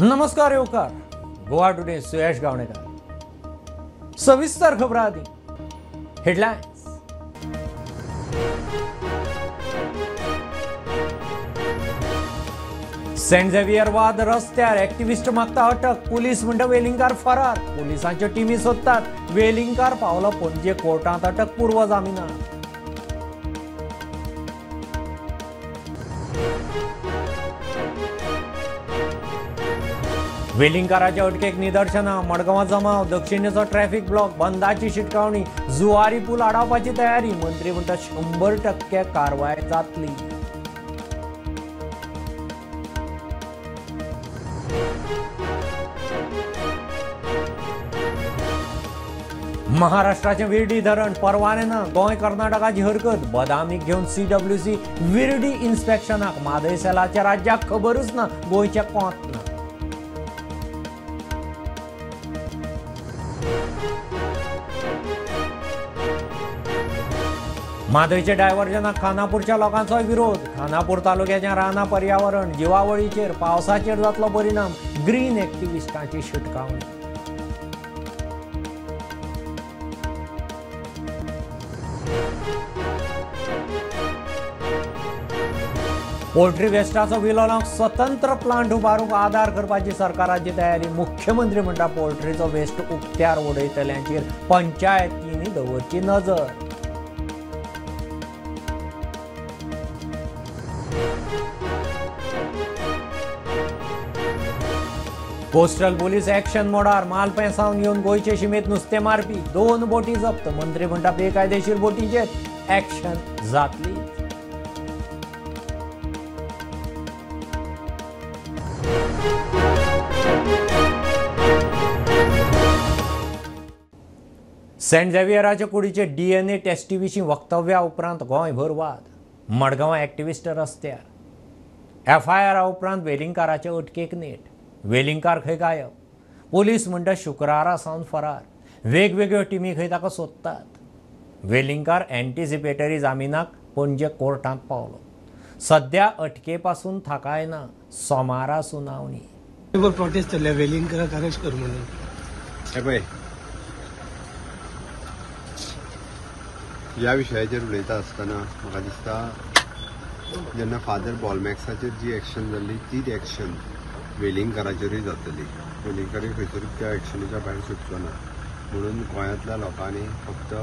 नमस्कार येवकार. गोवा टुडे सुयश गावणेकर. सविस्तर खबरां आदी हेडलायन्स. सेंट झेवियर वाद रस्त्यार एक्टिविस्ट मागता अटक. पुलीस म्हणटा वेलिंगकार फरार. पुलिसांच्यो टिमी सोदतात. वेलिंगकार पावलो पणजे कोर्टांत अटक पूर्व जामिनार. वेलिंगकाराच्या अटकेक निदर्शनां. मडगांवां जमाव. दक्षिणेचो ट्रॅफिक ब्लॉक. बंदाची शिटकावणी. जुवारी पूल आडावपाची तयारी. मंत्री म्हणटा 100% कारवाय जातली. महाराष्ट्राचे विर्डी धरण परवाने ना. गोंय कर्नाटकाची हरकत. बदामीक घेवन CWC विर्डी इन्स्पेक्शनाक. म्हादय सेलाच्या राज्याक खबरूच ना. गोंयच्या कोंत ना. म्हादयच्या डायव्हर्जनाक खानापूरच्या लोकांचो विरोध. खानापूर तालुक्याच्या राना पर्यावरण जिवावळीचेर पावसाचेर जातलो परिणाम. ग्रीन एक्टिविस्टांची शिटकावणी. पोल्ट्री वेस्टाचो विलोनाक स्वतंत्र प्लांट उबारूंक आदार करपाची सरकाराची तयारी. मुख्यमंत्री म्हणटा पोल्ट्रीचो वेस्ट उक्त्यार उडयतल्यांचेर पंचायतींनी दवरची नजर. कोस्टल पुलीस एक्शन मोडार. मालपेसांवन येवन गोंयचे शिमेत नुस्तें मारपी 2 बोटी जप्त. मंत्री म्हणटा बेकायदेशीर बोटींचेर एक्शन जातली. सेंट झेवियराचे कुडीचे DNA टेस्टी विशीं वक्तव्या उपरांत गोंयभर वाद. मडगांवां एक्टिविस्ट रस्त्यार. FIR उपरांत वेलिंगकाराचे अटकेक नेट. वेलिंगकार खंय गायब. पुलीस म्हणटा शुक्रारा सावन फरार. वेगवेगळ्यो टिमी खंय ताका सोदतात. वेलिंगकार एंटिसिपेटरी जामिनाक पणजे कोर्टांत पावलो. सध्या अटके पासून थाकायना. सोमारा सुनावणी. प्रोटेस्ट चल्ल्या वेलिंगकाराक अरेस्ट कर म्हणून. हे पळय, ह्या विशयाचेर उलयता आसतना म्हाका दिसता जेन्ना फादर बॉलमॅक्साचेर जी एक्शन जाल्ली तीच एक्शन वेलिंगकाराचेरूय जातली. वेलिंगकारूय खंयसरूय त्या एक्शनीच्या भायर सुटचो ना. म्हणून गोंयांतल्या लोकांनी फक्त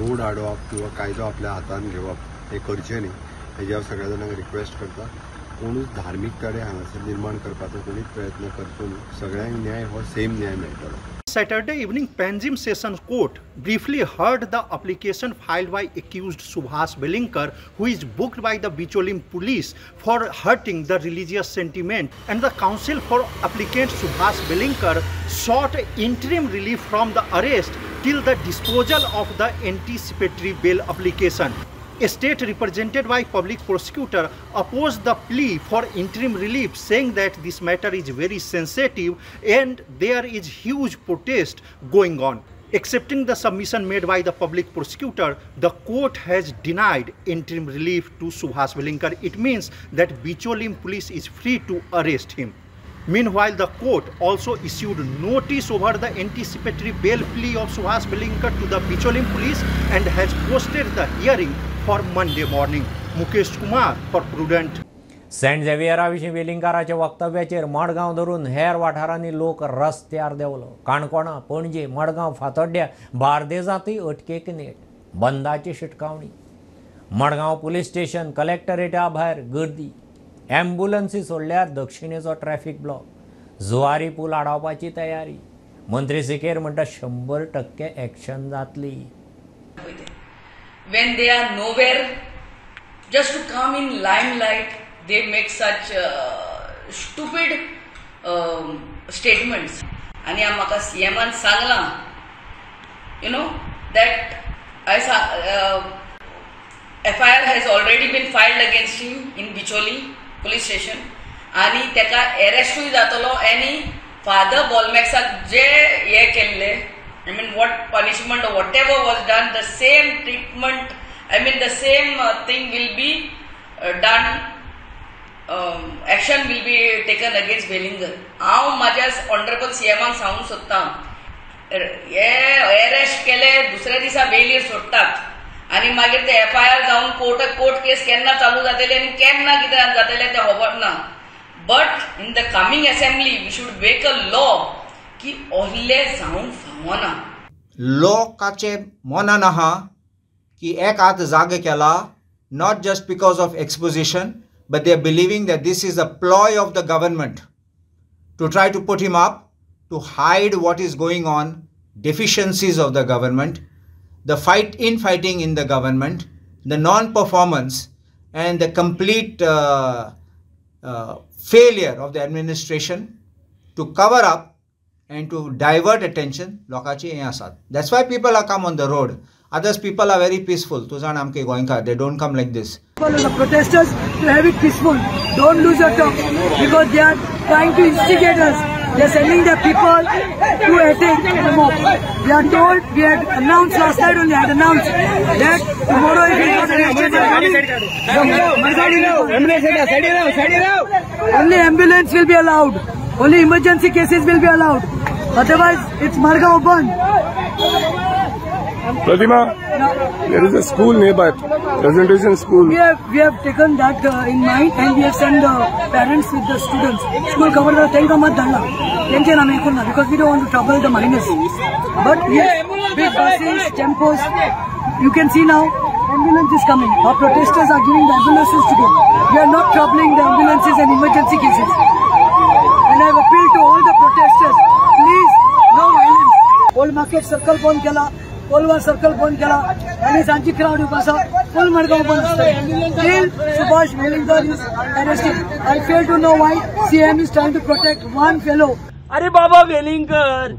रोड आडोवप किंवा कायदो आपल्या हातान घेवप हे करचें न्ही. हेजी हांव सगळ्या जाणांक रिक्वेस्ट करता. कोणूच धार्मिकताय हांगासर निर्माण करपाचो कोणीच प्रयत्न करचो न्ही. सगळ्यांक न्याय हो सेम न्याय मेळटलो. Saturday evening, Panjim Sessions Court briefly heard the application filed by accused Subhas Velinkar, who is booked by the Bicholim police for hurting the religious sentiment, and the counsel for applicant Subhas Velinkar sought interim relief from the arrest till the disposal of the anticipatory bail application. A state represented by public prosecutor opposed the plea for interim relief, saying that this matter is very sensitive and there is huge protest going on. Accepting the submission made by the public prosecutor, the court has denied interim relief to Subhas Velinkar. It means that Bicholim police is free to arrest him. Meanwhile, the court also issued notice over the anticipatory bail plea of Subhas Velinkar to the Bicholim police and has posted the hearing for Monday morning. Mukesh Kumar for Prudent. Saint झेवियरा विशीं वेलिंगकाराच्या वक्तव्याचेर मडगांव धरून हेर वाठारांनी लोक रस्त्यार देवलो. काणकोणा, पणजे, मडगांव, फातोड्ड्या, बार्देजांतय अटकेक नेट. बंदाची शिटकावणी. मडगांव पुलीस स्टेशन कलेक्टरेटा भायर गर्दी. एम्ब्युलन्सी सोडल्यार दक्षिणेचो ट्रॅफिक ब्लॉक. जुवारी पूल आडावपाची तयारी. मंत्री सिकेर म्हणटा 100% एक्शन जातली. When they are nowhere, just to come in limelight, they make such stupid statements. And amaka CMan sangla, you know, that FIR has already been filed against him in Bicholi police station. आणि तेका अरेस्टूय जातलो. आणि father बॉलमॅक्साक जे हे केल्ले, I mean, what punishment or whatever was done, the same treatment, I mean, the same thing will be done action will be taken against Velingkar. हांव म्हाज्या honourable सीएमाक सांगूंक सोदतां, हे अरेस्ट केले दुसऱ्या दिसा बेलीर सोडटात आनी मागीर ते FIR जावन कोर्ट केस केन्ना चालू जातले आनी केन्ना कितें जातले ते खबर ना. But in the coming assembly we should make a law की ohले जावंक फावना. लोकांचे मनान आहा की एक आत जाग केला, not just because of exposition, but they are believing that this is a ploy of the government to try to put him up, to hide what is going on, deficiencies of the government, the fighting in the government, the non-performance, and the complete failure of the administration to cover up and to divert attention. लोकांची हे आसात. That's why people are come on the road. Others people are very peaceful. Tuzan amke goinka. They don't come like this. The protesters to have it peaceful. Don't lose your tongue because they are trying to instigate us. They are sending their people to attack the mob. We are told, we had announced last night only, had announced that tomorrow if it was arrested, only ambulance will be allowed. Only emergency cases will be allowed. Otherwise, it's Margaon Bandh. Pratima, there is a school nearby, presentation school. We have taken that in mind and we have sent the parents with the students. School cover the tenka mat dhanna. Tension hame kunna because we don't want to trouble the minors. But yes, big buses, tempos. You can see now, ambulance is coming. Our protesters are giving the ambulances to them. We are not troubling the ambulances and emergency cases. And I have appealed to all the protesters, please, no violence. Old market circle bond kela. Polwa circle bond kela and Sanchi crowd upasa full Margaon band till Subhash Velingar is arrested. I fail to know why CM is trying to protect one fellow. अरे बाबा वेलिंगकर,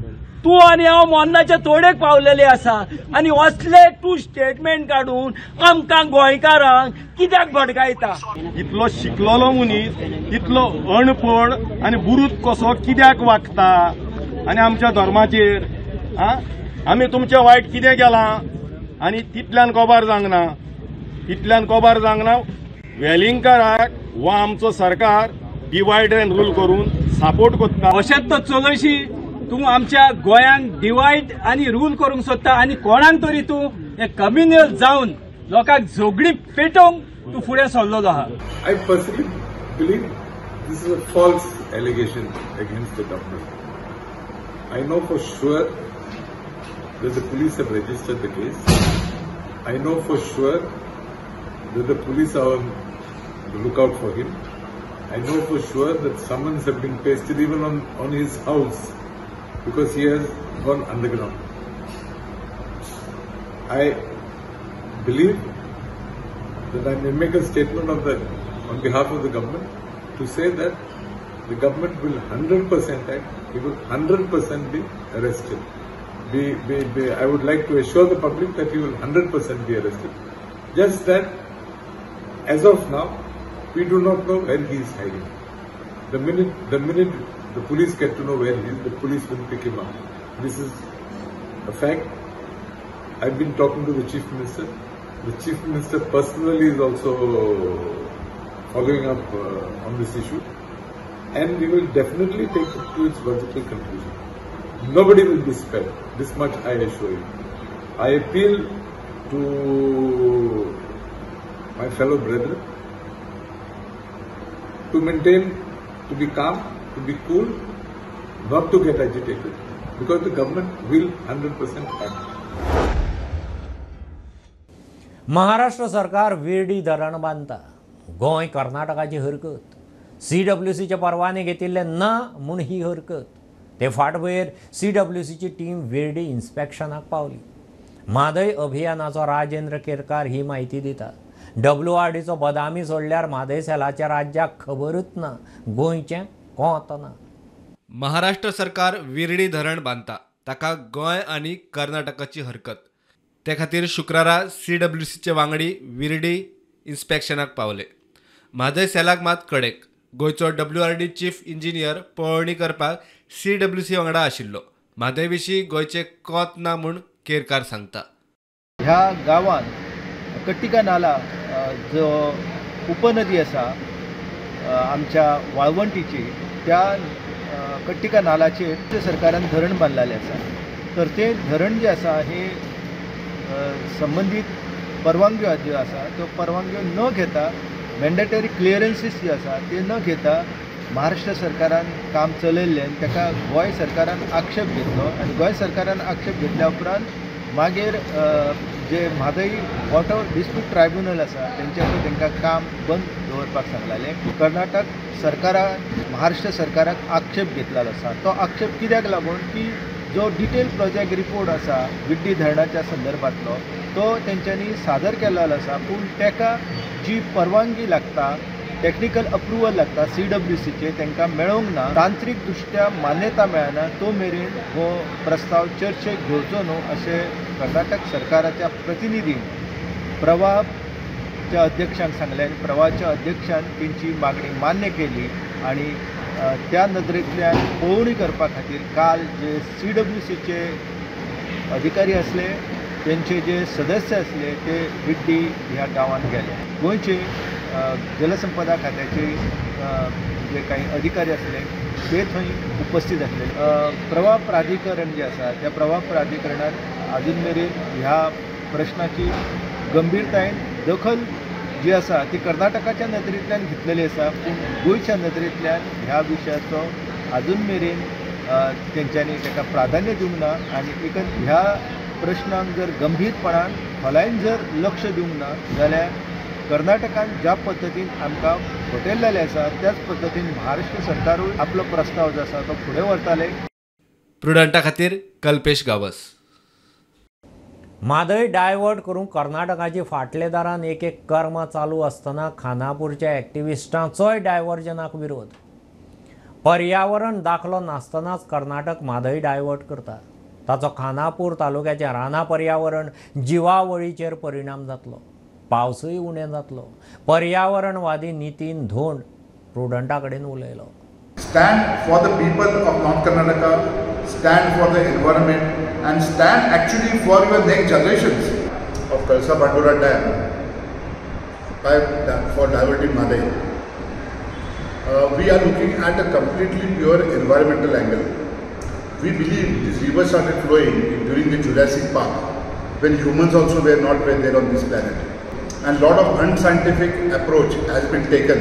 तू आणि हांव मोन्नाच्या तोडेक पावलेले आसा आणि असले तू statement काढून आमकां गोंयकारांक कित्याक भडकायता? इतलो शिकलेलो मनीस इतलो अणपण आणि बुरूत कसो कित्याक वागता आणि आमच्या धर्माचेर आमी तुमचे वायट कितें केलां आनी तितल्यान कोबार जावंक ना. वेलिंगराक हो आमचो सरकार डिवायड एंड रूल करून सपोर्ट करता. अशेंच तो चलशी तू आमच्या गोंयांक डिवायड आनी रूल करूंक सोदता आनी कोणाक तरी तू हे कम्युनल जावन लोकांक झगडी पेटोवंक तू फुडें सरलेलो आहा. I personally believe this is a false allegation against the government. I know for sure that the police have registered the case. I know for sure that the police are on the lookout for him. I know for sure that summons have been pasted even on his house because he has gone underground. I believe that I may make a statement of that on behalf of the government to say that the government will 100% act, he will 100% be arrested. I would like to assure the public that he will 100% be arrested. Just that, as of now, we do not know where he is hiding. The minute the police get to know where he is, the police will pick him up. This is a fact. I've been talking to the Chief Minister. The Chief Minister personally is also following up on this issue. And we will definitely take it to its logical conclusion. Nobody will be spared. This much I assure you. I appeal to my fellow brethren to maintain, to be calm, to be cool, not to get agitated, because the government will 100% act. Maharashtra सरकार विर्डी धरण बांधता. गोंय कर्नाटकाची हरकत. CWCचे परवाने घेतिल्ले ना म्हूण ही हरकत. ते फाटभुंयेर CWCची टीम विर्डी इन्स्पेक्शनाक पावली. म्हादय अभियानाचो राजेंद्र केरकार ही माहिती दिता. WRDचो बदामी सोडल्यार म्हादय सेलाच्या राज्याक खबरूच ना, गोंयचें कोत ना. महाराष्ट्र सरकार विर्डी धरण बांधता, ताका गोंय आनी कर्नाटकाची हरकत. ते खातीर शुक्रारा CWCचे वांगडी विर्डी इन्स्पेक्शनाक पावले. म्हादय सेलाक मात कडेक. गोंयचो WRD चीफ इंजिनियर पळोवणी करपाक CWC वांगडा आशिल्लो. म्हादय विशीं गोंयचे कोत ना म्हूण केरकार सांगता. ह्या गांवांत कट्टिका नाला जो उपनदी आसा आमच्या वाळवंटीची त्या कट्टिका नालाचेर सरकारान धरण बांदलेलें आसा. तर ते धरण जे आसा हे संबंधीत परवानग्यो ज्यो आसा त्यो परवानग्यो न घेता मॅन्डेटरी क्लियरन्सीस जे आसा ते न घेता महाराष्ट्र सरकारान काम चलयल्लें ताका गोंय सरकारान आक्षेप घेतलो आनी गोंय सरकारान आक्षेप घेतल्या उपरांत मागीर जे म्हादई वॉटर डिस्प्यूट ट्रायब्युनल आसा तेंच्या कडे तांकां काम बंद दवरपाक सांगलेलें. कर्नाटक सरकारान महाराष्ट्र सरकाराक आक्षेप घेतलेलो आसा. तो आक्षेप कित्याक लागून की जो डिटेल प्रोजेक्ट रिपोर्ट आसा विड्डी धरणाच्या संदर्भातलो तो तेंच्यांनी सादर केल्लो आसा, पूण ताका जी परवानगी लागता टेक्निकल अप्रुवल लागता CWCचे तांकां मेळोंक ना. तांत्रीक दृश्ट्या मान्यता मेळना तो मेरेन हो प्रस्ताव चर्चेक घेवचो न्हू अशें कर्नाटक सरकाराच्या प्रतिनिधीन प्रवाच्या अध्यक्षांक सांगलें आनी प्रवाच्या अध्यक्षान तेंची मागणी मान्य केली आनी त्या नदरेंतल्यान पळोवणी करपा खातीर काल जे CWCचे अधिकारी आसले तेंचे जे सदस्य आसले ते विड्डी ह्या गांवांत गेले. गोंयचे जलसंपदा खात्याचे जे काही अधिकारी आसले ते थंय उपस्थित आसले. प्रवाह प्राधिकरण जे आसा त्या प्रवाह प्राधिकरणान आजून मेरेन ह्या प्रश्नाची गंभीरतायेन दखल जी आसा ती कर्नाटकाच्या नदरेंतल्यान घेतलेली आसा, पूण गोंयच्या नदरेंतल्यान ह्या विशयाचो आजून मेरेन तेंच्यांनी ताका प्राधान्य दिवंक ना. आनी ह्या प्रश्नांक जर गंभीरपणान खोलायेन जर लक्ष दिवंक ना जाल्यार कर्नाटकान ज्या पद्दतीन आमकां फटयल्लेलें आसा त्याच पद्दतीन महाराष्ट्र सरकारूय आपलो प्रस्ताव जो आसा तो फुडें व्हरताले. प्रुडंटा खातीर कल्पेश गावस. म्हादय डायवर्ट करूंक कर्नाटकाची फाटले दारान एक कर्म चालू आसतना खानापूरच्या एक्टिविस्टांचोय डायवर्जनाक विरोध. पर्यावरण दाखलो नासतनाच कर्नाटक म्हादय डायवर्ट करता. ताचो खानापूर तालुक्याच्या राना पर्यावरण जिवावळीचेर परिणाम जातलो. पावसूय उणें जातलो. पर्यावरणवादी नितीन धोंड प्रुडंटा कडेन उलयलो. Stand for the people of North Karnataka, stand for the environment and stand actually for your next generations of Kalsa Bandura Dam for diverting Madai. We are looking at a completely pure environmental angle. We believe this river started flowing during the Jurassic Park when humans also were not there on this planet. And lot of unscientific approach has been taken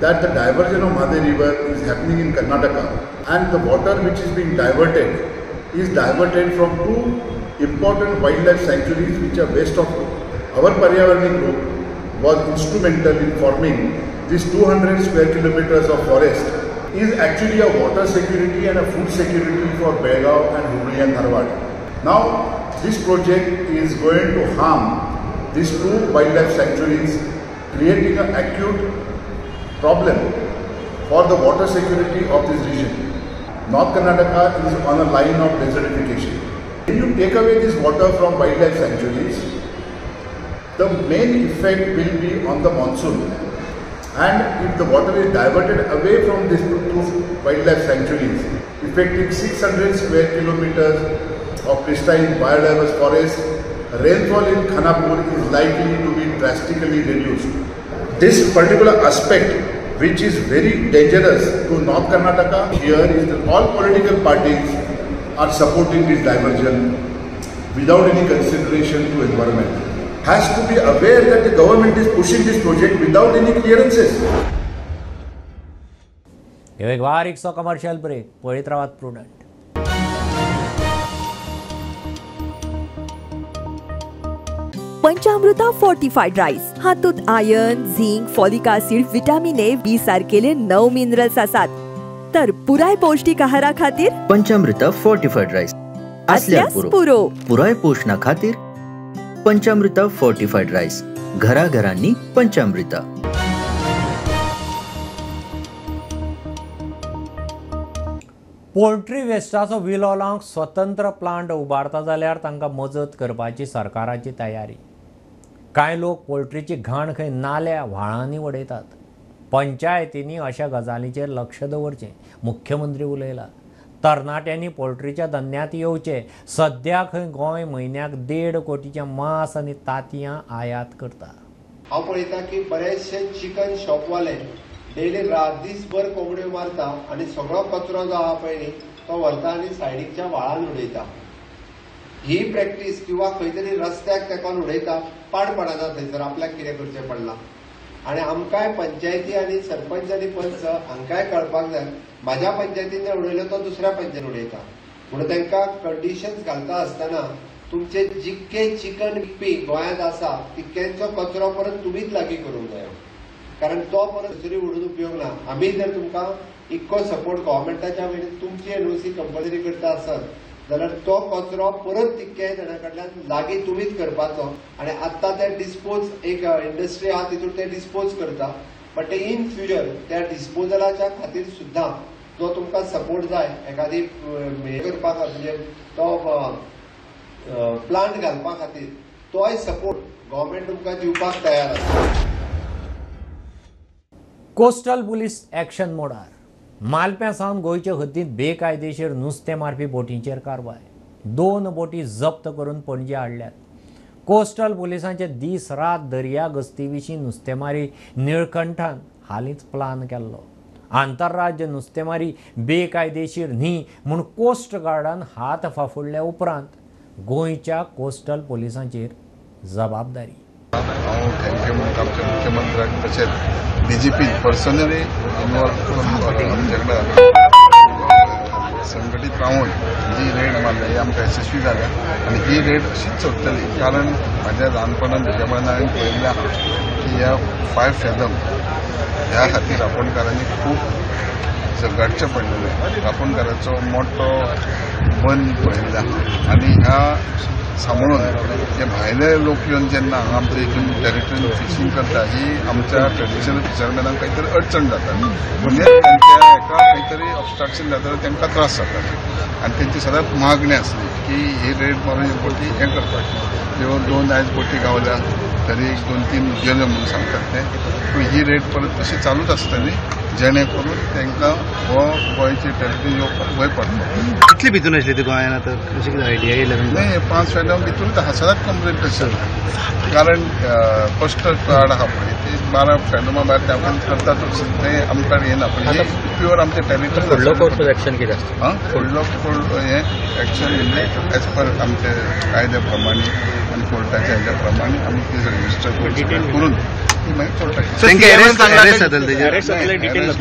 that the diversion of Madai river is happening in Karnataka and the water which is being diverted is diverted from two important wildlife sanctuaries which are west of it. Our Paryavarani group was instrumental in forming this 200 square kilometers of forest is actually a water security and a food security for Belgaum and Hubli and Dharwad. Now this project is going to harm these two wildlife sanctuaries, creating an acute problem for the water security of this region. North Karnataka is on a line of desertification. If you take away this water from wildlife sanctuaries, the main effect will be on the monsoon. And if the water is diverted away from these two wildlife sanctuaries, affecting 600 square kilometers of pristine biodiverse forest, rainfall in Khanapur is likely to be drastically reduced. This particular aspect, which is very dangerous to North Karnataka, here is that all political parties are supporting this diversion without any consideration to environment. Has to be aware that the government is pushing this project without any clearances. एक बारीकसो commercial break. पळयत रावात Prudent. पंचामृता fortified rice हातूंत iron, zinc, folic acid, vitamin A, B सारकेले 9 minerals आसात. तर पुराय पौष्टिक आहारा खातीर पंचामृता फोर्टिफाइड राईस असल्यास पुरो. पुराय पोषणा खातीर पंचामृता फोर्टिफाइड राईस. घराघरांनी पंचामृता. पोल्ट्री वेस्टाचो विलो लावंक स्वतंत्र प्लांट उबारता जाल्यार तांकां मजत करपाची सरकाराची तयारी. कांय लोक पोल्ट्रीची घाण खंय नाल्या व्हाळांनी उडयतात. पंचायतींनी अशा गजालींचेर लक्ष दवरचें मुख्यमंत्री उलयला. तरणाट्यांनी पोल्ट्रीच्या धंद्यांत येवचे. सद्या खंय गोंय म्हयन्याक 1.5 कोटीचें मांस आनी तांतयां आयात करता. हांव पळयतां की बरेचशे चिकन शॉपवाले डेली रात दीसभर कोंबड्यो मारता आनी सगळो कचरो जो आहा पळय न्ही तो व्हरता आनी सायडीकच्या व्हाळान उडयता. ही प्रॅक्टीस किंवा खंय तरी रस्त्याक तेकोन उडयता पाड पडना थंयसर आपल्याक कितें करचें पडलां. आनी आमकांय पंचायती आनी सरपंच आनी पंच हांकांय कळपाक जाय म्हाज्या पंचायतीन उडयलो तो दुसऱ्या पंचायतीन उडयता म्हणून तांकां कंडिशन्स घालता आसतना तुमचे जितके चिकन विकपी गोंयांत आसा तितक्यांचो कचरो परत तुमीच लागीं करूंक जायो कारण तो परत दुसरी उडून उपयोग ना. आमी जर तुमकां इतको सपोर्ट गव्हर्मेंटाच्या वयल्यान तुमची एनओसी कंपल्सरी करता आसत जाल्यार तो कचरो परत तितक्याय जाणां कडल्यान लागीं तुमीच करपाचो आनी आत्तां ते डिस्पोज एक इंडस्ट्री आहा तितून ते डिस्पोज करता बट ते इन फ्युचर त्या डिस्पोजलाच्या खातीर सुद्दां जो तुमकां सपोर्ट जाय एखादी हे करपा खातीर म्हणजे तो प्लांट घालपा खातीर तोय सपोर्ट गव्हर्मेंट तुमकां दिवपाक तयार आसा. कोस्टल पुलीस एक्शन मोडार. मालप्या सावन गोंयचे हद्दींत बेकायदेशीर नुस्तें मारपी बोटींचेर कारवाय. 2 बोटी जप्त करून पणजे हाडल्यात. कोस्टल पुलिसांचे दीस रात दर्या गस्ती विशीं नुस्तेमारी निळकंठान हालींच प्लान केल्लो. आंतरराज्य नुस्तेमारी बेकायदेशीर न्ही म्हूण कोस्ट गार्डान हात फाफुडल्या उपरांत गोंयच्या कोस्टल पुलिसांचेर जबाबदारी. हांव थँक्यू म्हणटा आमच्या मुख्यमंत्र्याक तशेंच DGP पर्सनली इनवॉल्व करून आमचे कडेन संघटीत रावन जी रेड मारल्या ही आमकां यशस्वी जाल्या आनी ही रेड अशीच चलतली कारण म्हाज्या ल्हानपणांत भुरगेपणांत हांवें पळयल्या की ह्या 5 फेदम ह्या खातीर रांपोणकारांनी खूब झगडचें पडलेलें. रांपोणकाराचो मोठो बंद पळयला आनी ह्या सांबाळून हे भायले लोक येवन जेन्ना हांगा आमच्या हितून टॅरिटरीन फिशींग करता ही आमच्या ट्रेडिशनल फिशरमॅनांक खंय तरी अडचण जाता म्हणजे तांच्या हेका खंय तरी ऑब्स्ट्रक्शन जाता तांकां त्रास जाता आनी तेंची सदांच मागणी आसली की ही रेड मारून ह्यो बोटी हें करपाची. ह्यो 2 आयज बोटी गावल्या तरी 2-3 गेल्यो म्हणून सांगतात ते पूण ही रेड परत तशी चालूच आसतली जेणे करून तांकां हो गोंयची टॅरिटरी येवपाक भंय पडटा. कितली भितून आसली ती गोंयांत आतां अशी आयडिया येयल्या नाही 5 फेदम भितरूच आहा सदांच कंप्लेंट तशी कारण कोस्टल गार्ड आहा पळय ते 12 फेदमा भायर ते आपण करतातूच ते आमकां येना पूण हे प्युअर आमचे टॅरिटरी. फुडलो कोर्ट एक्शन कितें आसता फुडलो हें एक्शन म्हणजे एज पर आमचे कायद्या प्रमाणे आनी कोर्टाच्या हेज्या प्रमाणे आमी ती रजिस्टर करून ती मागीर कोर्टाची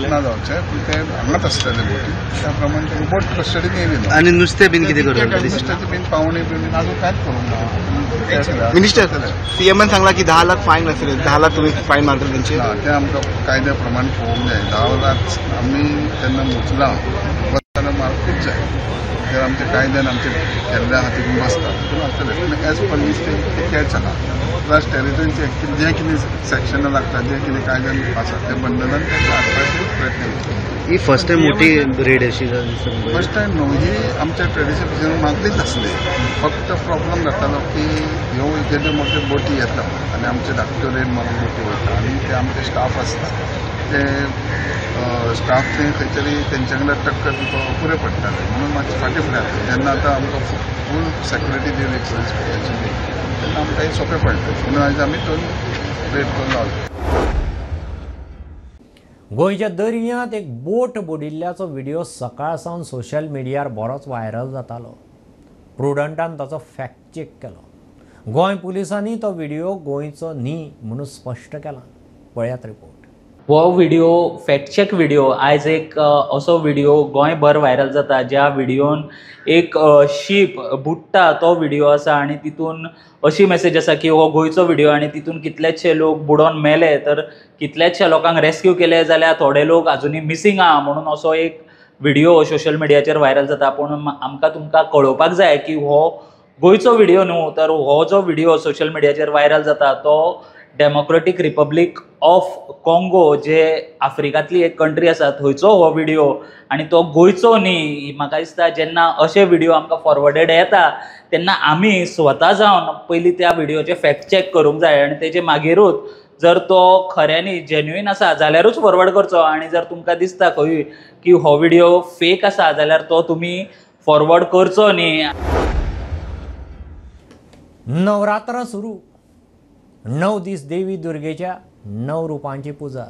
ना जावचें पूण ते हांगाच आसतले बोटी त्या प्रमाणे ते बोट कस्टडीन येयली आनी नुस्तें बीन कितें करता नुस्त्याची बीन पावणी बीन अजून कांयच करूंक ना. मिनिस्टर CMन सांगला की 10 लाख फायन आसले 10 लाख तुमी फायन मारतले तेंचे ते आमकां कायद्या प्रमाणे पळोवंक जाय 10 लाख आमी तेन्ना मुचलां जाल्यार मारपूच जाय जर आमच्या कायद्यान आमचे केल्ल्या हातीन बसता पूण आसतले पूण एज पर मिस्टेक ते कॅच आहा प्लस टॅरिटरीचे जे कितें सेक्शनां लागता जे कितें कायद्यान आसा ते बंधनान तेंकां हाडपाचे प्रयत्न करता. ही फर्स्ट टायम मोठी रेड अशी फर्स्ट टायम न्हू ही आमच्या ट्रेडिशनल फिशर मागलीच आसली फक्त प्रॉब्लम जातालो की ह्यो जेन्ना मोठ्यो बोटी येता आनी आमचे धाकट्यो रेड मारून बोटी वयता आनी ते आमचे स्टाफ आसता ते स्टाफ ते खंय तरी तेंच्या कडेन टक्कर दिवपाक पुरे पडटाले म्हणून मातशें फाटीं फुडें जाता जेन्ना आतां आमकां फूल सेक्युरिटी दिली पुलीस फोर्साची तेन्ना आमकां हें सोंपें पडलें म्हणून आयज आमी तो रेड करून रावले. गोंयच्या दर्यांत एक बोट बुडिल्ल्याचो व्हिडिओ सकाळ सावन सोशल मिडियार बरोच व्हायरल जातालो. प्रुडंटान ताचो फॅक्ट चेक केलो. गोंय पुलिसांनी तो व्हिडिओ गोंयचो न्ही म्हणून स्पश्ट केला. पळयात रिपोर्ट. हो व्हिडिओ फॅक्ट व्हिडिओ आयज एक असो व्हिडिओ गोंयभर व्हायरल जाता ज्या व्हिडिओन एक शीप बुडटा तो व्हिडिओ आसा आनी तितून अशी मेसेज आसा की हो गोंयचो व्हिडिओ आनी तितून कितलेशे लोक बुडोवन मेले तर कितलेशे लोकांक रेस्क्यू केले जाल्यार थोडे लोक अजुनी मिसींग आहा म्हणून असो एक व्हिडिओ सोशल मिडियाचेर व्हायरल जाता. पूण आमकां तुमकां कळोवपाक जाय की हो गोंयचो व्हिडिओ न्हू तर हो जो व्हिडिओ सोशल मिडियाचेर व्हायरल जाता तो डेमोक्रेटीक रिपब्लीक ऑफ कॉंगो जे आफ्रिकांतली एक कंट्री आसा थंयचो हो व्हिडिओ आनी तो गोंयचो न्ही. म्हाका दिसता जेन्ना अशे व्हिडिओ आमकां फॉरवर्डेड येता तेन्ना आमी स्वता जावन पयलीं त्या व्हिडिओचे फॅक्ट चॅक करूंक जाय आनी तेजे मागीरूच जर तो खऱ्यांनी जेन्युइन आसा जाल्यारूच फॉरवर्ड करचो आनी जर तुमकां दिसता खंय की हो व्हिडिओ फेक आसा जाल्यार तो तुमी फॉरवर्ड करचो न्ही. नवरात्रां सुरू 9 दीस देवी दुर्गेच्या 9 रुपांची पुजा.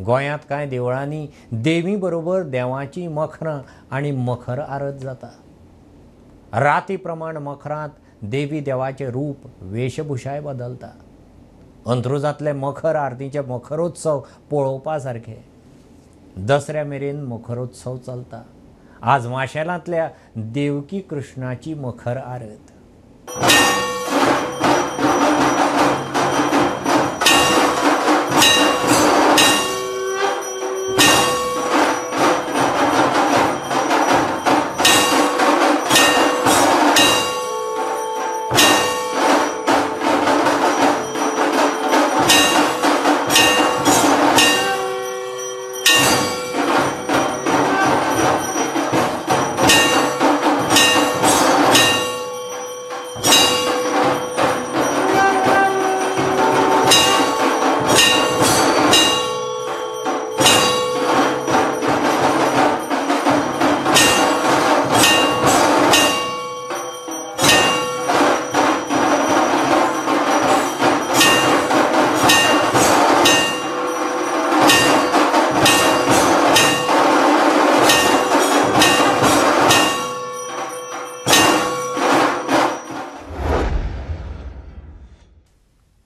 गोंयांत कांय देवळांनी देवी बरोबर देवाची मखरां आनी मखर आरत जाता. राती प्रमाण मखरांत देवी देवाचें रूप वेशभूषाय बदलता. अंत्रुजांतले मखर आरतीचे मखरोत्सव पळोवपा सारखे. दसऱ्या मेरेन मखरोत्सव चलता. आज माशेलांतल्या देवकी कृष्णाची मखर आरत.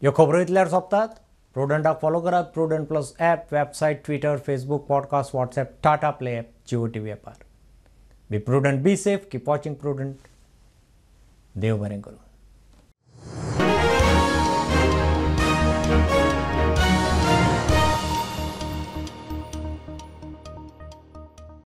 ह्यो खबरो इतल्यार सोंपतात. प्रुडंटाक फॉलो करात. Prudent plus app, website, Twitter, Facebook, podcast, WhatsApp, Tata play app, Jio TV ॲपार. Be Prudent, be safe, keep watching Prudent. देव बरें करूं.